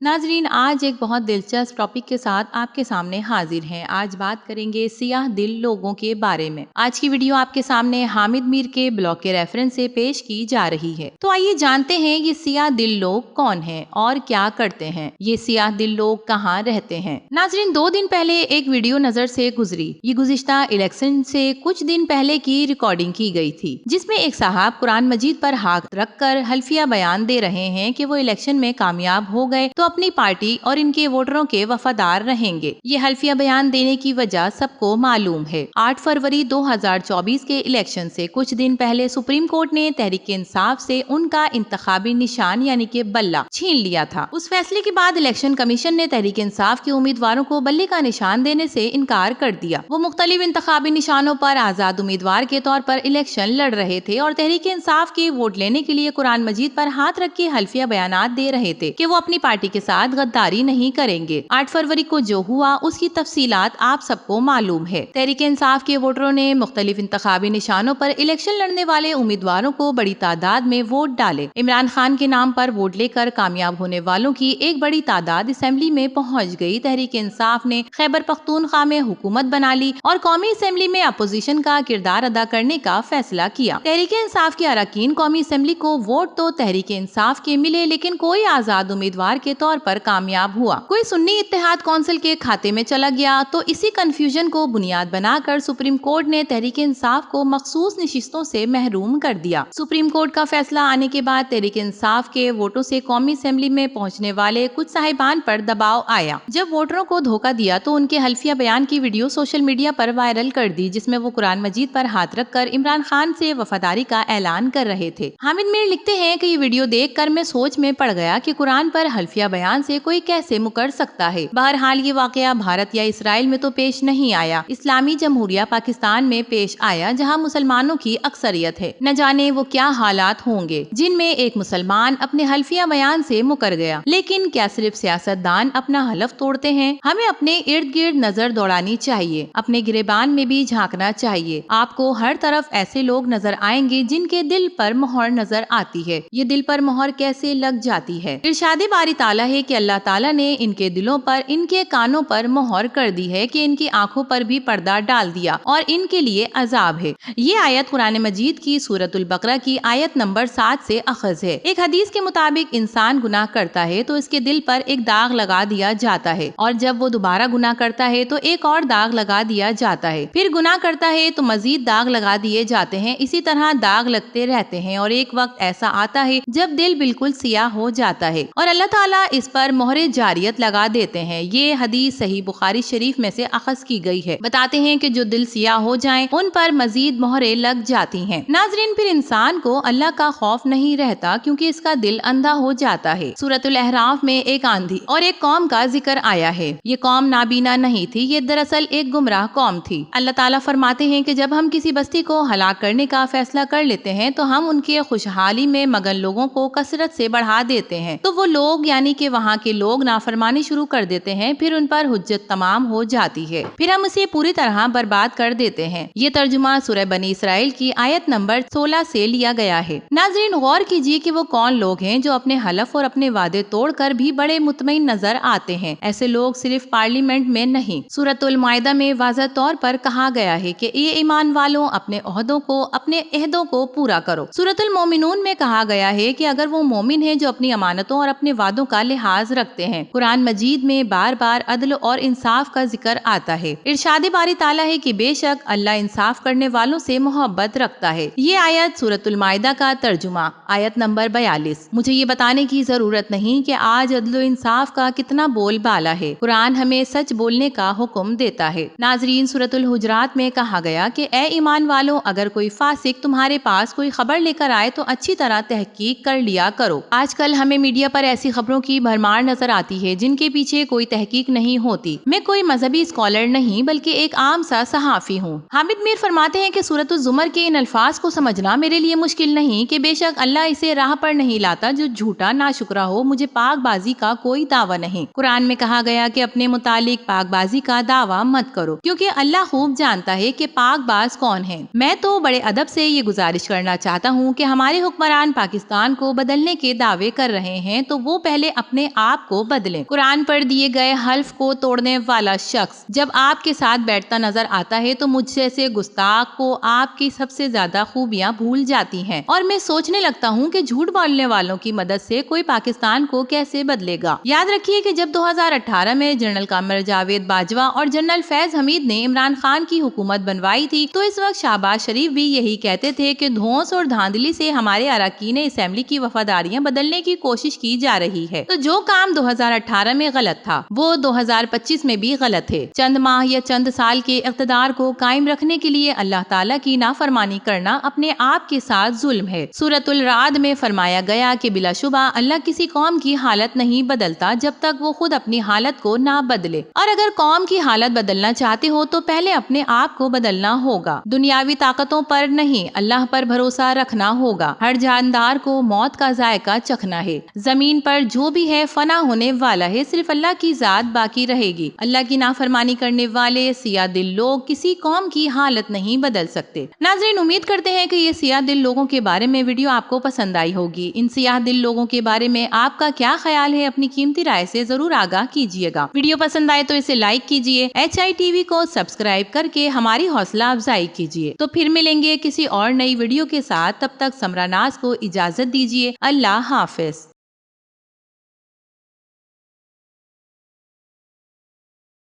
नाजरीन, आज एक बहुत दिलचस्प टॉपिक के साथ आपके सामने हाजिर हैं। आज बात करेंगे सियाह दिल लोगों के बारे में। आज की वीडियो आपके सामने हामिद मीर के ब्लॉग के रेफरेंस से पेश की जा रही है। तो आइए जानते हैं ये सियाह दिल लोग कौन हैं और क्या करते हैं। ये सियाह दिल लोग कहाँ रहते हैं। नाजरीन, 2 दिन पहले एक वीडियो नजर से गुजरी। ये गुज़िश्ता इलेक्शन से कुछ दिन पहले की रिकॉर्डिंग की गई थी, जिसमें एक साहब कुरान मजीद पर हाथ रखकर हल्फिया बयान दे रहे हैं कि वो इलेक्शन में कामयाब हो गए तो अपनी पार्टी और इनके वोटरों के वफादार रहेंगे। ये हल्फिया बयान देने की वजह सबको मालूम है। 8 फरवरी 2024 के इलेक्शन से कुछ दिन पहले सुप्रीम कोर्ट ने तहरीक इंसाफ से उनका इंतखाबी निशान यानी कि बल्ला छीन लिया था। उस फैसले के बाद इलेक्शन कमीशन ने तहरीक इंसाफ के उम्मीदवारों को बल्ले का निशान देने से इनकार कर दिया। वो मुख्तलिफ इंतखाबी निशानों पर आजाद उम्मीदवार के तौर पर इलेक्शन लड़ रहे थे और तहरीक इंसाफ के वोट लेने के लिए कुरान मजीद पर हाथ रख के हल्फिया बयानात दे रहे थे कि वो अपनी पार्टी के साथ गद्दारी नहीं करेंगे। 8 फरवरी को जो हुआ उसकी तफसीलात आप सबको मालूम है। तहरीक इंसाफ के वोटरों ने मुख्तलिफ इंतखाबी निशानों पर इलेक्शन लड़ने वाले उम्मीदवारों को बड़ी तादाद में वोट डाले। इमरान खान के नाम पर वोट लेकर कामयाब होने वालों की एक बड़ी तादाद असेंबली में पहुंच गई। तहरीक इंसाफ ने खैबर पख्तूनख्वा में हुकूमत बना ली और कौमी असेंबली में अपोजिशन का किरदार अदा करने का फैसला किया। तहरीक इंसाफ के अरकान कौमी असेंबली को वोट तो तहरीक इंसाफ के मिले, लेकिन कोई आजाद उम्मीदवार के तौर पर कामयाब हुआ। कोई सुन्नी इत्तेहाद कौंसिल के खाते में चला गया। तो इसी कंफ्यूजन को बुनियाद बनाकर सुप्रीम कोर्ट ने तहरीक इंसाफ को मखसूस नशिस्तों से महरूम कर दिया। सुप्रीम कोर्ट का फैसला आने के बाद तहरीक इंसाफ के वोटों से कौमी असेंबली में पहुंचने वाले कुछ साहिबान पर दबाव आया। जब वोटरों को धोखा दिया तो उनके हल्फिया बयान की वीडियो सोशल मीडिया पर वायरल कर दी, जिसमें वो कुरान मजीद पर हाथ रखकर इमरान खान से वफादारी का ऐलान कर रहे थे। हामिद मीर लिखते हैं कि ये वीडियो देखकर मैं सोच में पड़ गया कि कुरान पर हल्फिया बयान से कोई कैसे मुकर सकता है। बहरहाल ये वाकया भारत या इसराइल में तो पेश नहीं आया, इस्लामी जमहूरिया पाकिस्तान में पेश आया, जहां मुसलमानों की अक्सरियत है। न जाने वो क्या हालात होंगे जिनमें एक मुसलमान अपने हल्फिया बयान से मुकर गया। लेकिन क्या सिर्फ सियासतदान अपना हलफ तोड़ते हैं? हमें अपने इर्द गिर्द नजर दौड़ानी चाहिए, अपने गिरेबान में भी झांकना चाहिए। आपको हर तरफ ऐसे लोग नजर आएंगे जिनके दिल पर मोहर नजर आती है। ये दिल पर मोहर कैसे लग जाती है? इरशाद बारी ताला है कि अल्लाह ताला ने इनके दिलों पर, इनके कानों पर मोहर कर दी है कि इनकी आंखों पर भी पर्दा डाल दिया और इनके लिए अजाब है। ये आयत कुरान मजीद की सूरतुल बकरा की आयत नंबर 7 से अखज है। एक हदीस के मुताबिक इंसान गुनाह करता है तो इसके दिल पर एक दाग लगा दिया जाता है, और जब वो दोबारा गुनाह करता है तो एक और दाग लगा दिया जाता है। फिर गुनाह करता है तो मजीद दाग लगा दिए जाते हैं। इसी तरह दाग लगते रहते हैं और एक वक्त ऐसा आता है जब दिल बिल्कुल सियाह हो जाता है और अल्लाह ताला इस पर मोहरे जारियत लगा देते हैं। ये हदीस सही बुखारी शरीफ में से अखज की गई है। बताते हैं कि जो दिल सियाह हो जाएं, उन पर मजीद मोहरे लग जाती हैं। नाजरीन, फिर इंसान को अल्लाह का खौफ नहीं रहता क्योंकि इसका दिल अंधा हो जाता है। सूरतुल अहराफ में एक आंधी और एक कौम का जिक्र आया है। ये कौम नाबीना नहीं थी, ये दरअसल एक गुमराह कौम थी। अल्लाह ताला फरमाते हैं कि जब हम किसी बस्ती को हलाक करने का फैसला कर लेते हैं तो हम उनके खुशहाली में मगन लोगों को कसरत से बढ़ा देते हैं, तो वो लोग यानी कि वहाँ के लोग नाफरमानी शुरू कर देते हैं। फिर उन पर हुज्जत तमाम हो जाती है, फिर हम उसे पूरी तरह बर्बाद कर देते हैं। ये तर्जुमा सूरह बनी इसराइल की आयत नंबर 16 से लिया गया है। नाजरीन, गौर कीजिए कि वो कौन लोग हैं जो अपने हलफ और अपने वादे तोड़कर भी बड़े मुतमईन नजर आते हैं। ऐसे लोग सिर्फ पार्लियामेंट में नहीं, सूरतुल माइदा में वाज़ह तौर पर कहा गया है कि ये ईमान वालों अपने ओहदों को, अपने अहदों को पूरा करो। सूरतुल मोमिनून में कहा गया है कि अगर वो मोमिन है जो अपनी अमानतों और अपने वादों का लिहाज रखते हैं। कुरान मजीद में बार बार अदल और इंसाफ का जिक्र आता है। इरशाद बारी ताला है कि बेशक अल्लाह इंसाफ करने वालों से मोहब्बत रखता है। ये आयत सूरतुल माइदा का तर्जुमा आयत नंबर 42। मुझे ये बताने की जरूरत नहीं कि आज अदल इंसाफ का कितना बोलबाला है। कुरान हमें सच बोलने का हुक्म देता है। नाजरीन, सूरतुल हुजरात में कहा गया कि ए ईमान वालों, अगर कोई फासिक तुम्हारे पास कोई खबर लेकर आए तो अच्छी तरह तहकीक कर लिया करो। आजकल हमें मीडिया पर ऐसी खबरों की भरमार नजर आती है जिनके पीछे कोई तहकीक नहीं होती। मैं कोई मजहबी स्कॉलर नहीं बल्कि एक आम सा सहाफी हूँ। हामिद मीर फरमाते हैं कि सूरतुल ज़ुमर के इन अल्फाज को समझना मेरे लिए मुश्किल नहीं कि बेशक अल्लाह इसे राह पर नहीं लाता जो झूठा नाशुक्रा हो। मुझे पाकबाजी का कोई दावा नहीं। कुरान में कहा गया कि अपने मुतालिक पाकबाजी का दावा मत करो क्योंकि अल्लाह खूब जानता है कि पाकबाज कौन है। मैं तो बड़े अदब से ये गुजारिश करना चाहता हूँ कि हमारे हुक्मरान पाकिस्तान को बदलने के दावे कर रहे हैं तो वो पहले अपने आप को बदलें। कुरान पर दिए गए हल्फ को तोड़ने वाला शख्स जब आपके साथ बैठता नजर आता है तो मुझ जैसे गुस्ताख को आपकी सबसे ज्यादा खूबियां भूल जाती हैं और मैं सोचने लगता हूं कि झूठ बोलने वालों की मदद से कोई पाकिस्तान को कैसे बदलेगा। याद रखिए कि जब 2018 में जनरल कामर जावेद बाजवा और जनरल फैज हमीद ने इमरान खान की हुकूमत बनवाई थी तो इस वक्त शहबाज शरीफ भी यही कहते थे कि धौंस और धांधली से हमारे अरकान असेंबली की वफादारियां बदलने की कोशिश की जा रही है। तो जो काम 2018 में गलत था वो 2025 में भी गलत है। चंद माह या चंद साल के इक़्तिदार को कायम रखने के लिए अल्लाह ताला की नाफरमानी करना अपने आप के साथ जुल्म है। सूरतुल राद में फरमाया गया कि बिलाशुबा अल्लाह किसी कौम की हालत नहीं बदलता जब तक वो खुद अपनी हालत को ना बदले, और अगर कौम की हालत बदलना चाहते हो तो पहले अपने आप को बदलना होगा। दुनियावी ताकतों पर नहीं, अल्लाह पर भरोसा रखना होगा। हर जानदार को मौत का जायका चखना है। जमीन पर जो भी है फना होने वाला है, सिर्फ अल्लाह की जात बाकी रहेगी। अल्लाह की नाफरमानी करने वाले सियाह दिल लोग किसी कौम की हालत नहीं बदल सकते। नाज़रीन, उम्मीद करते हैं कि ये सियाह दिल लोगों के बारे में वीडियो आपको पसंद आई होगी। इन सियाह दिल लोगों के बारे में आपका क्या ख्याल है, अपनी कीमती राय से जरूर आगाह कीजिएगा। वीडियो पसंद आए तो इसे लाइक कीजिए, HITV को सब्सक्राइब करके हमारी हौसला अफजाई कीजिए। तो फिर मिलेंगे किसी और नई वीडियो के साथ, तब तक समरा नाज को इजाजत दीजिए। अल्लाह हाफिज।